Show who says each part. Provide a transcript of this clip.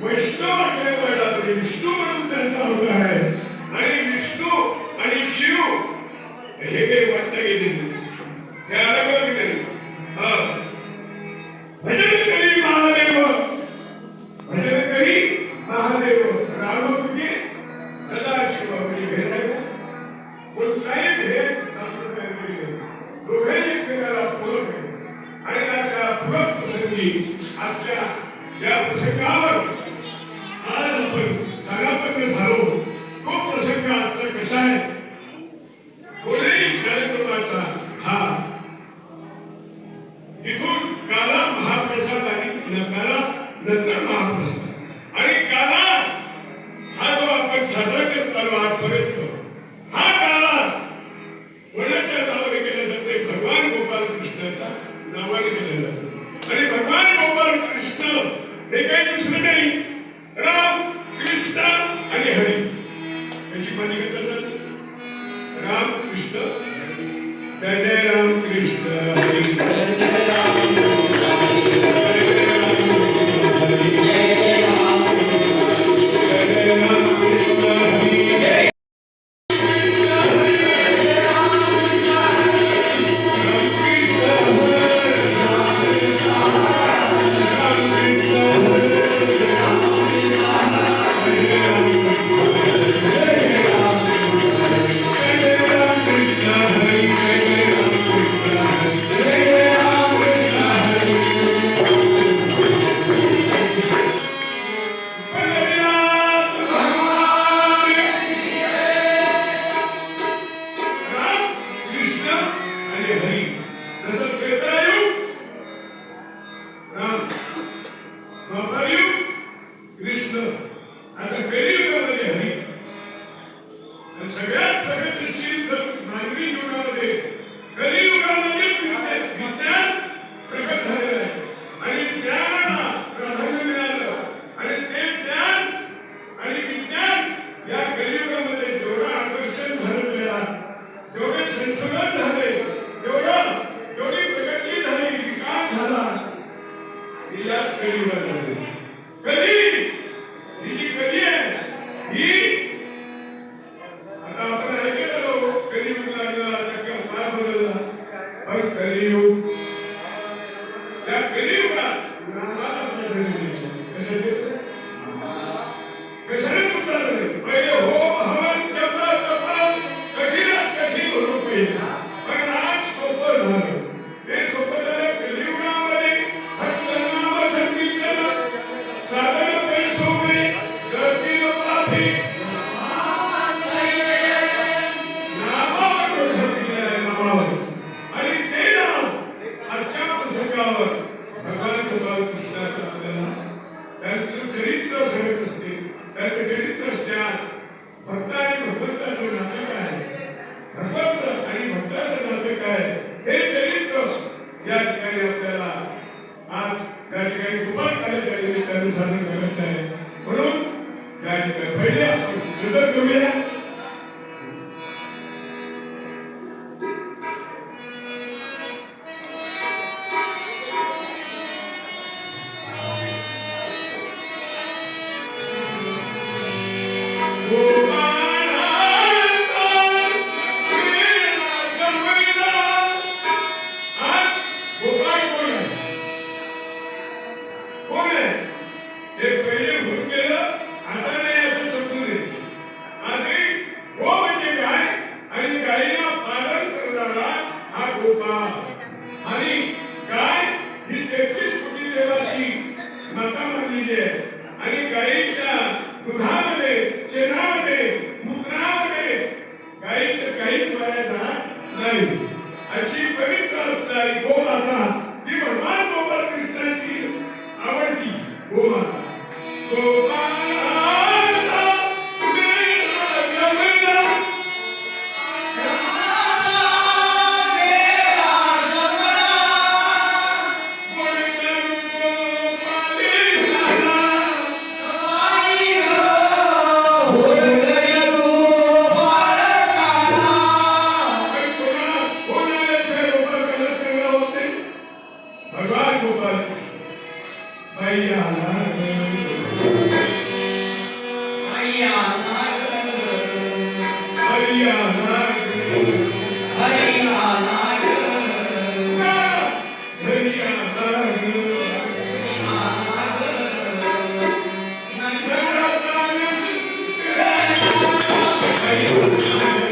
Speaker 1: वैष्णव आज्ञेला विष्णू म्हणून त्यांचा होत आहे आणि विष्णू आणि शिव हे काही वाटता येते हे अलग अलग नाही. भजन करी महादेव भजन करी महादेव राम तुझे सदाशिव म्हणजे भेद आहे कोणताही भेद संप्रदायामध्ये दोघे एकमेकाला पूरक आहे आणि त्याच्या पूरक प्रसंगी आजच्या या प्रसंगावर आज आपण कानापन्न झालो. तो प्रसंग आजचा कसा आहे कोणीही कार्यक्रमाचा हा इथून काला महाप्रसाद आणि काला नंतर महाप्रसाद आणि काला हा जो आपण साजरा करत आलो आजपर्यंत हा काला कोणाच्या नावाने केला जाते भगवान गोपाल कृष्णाच्या नावाने केला जातो आणि भगवान गोपाल कृष्ण हे काही दुसरं नाही राम कृष्ण आणि हरी याची मान्य करतात. राम कृष्ण जय जय राम कृष्ण हरी जय जय राम मैया Thank you.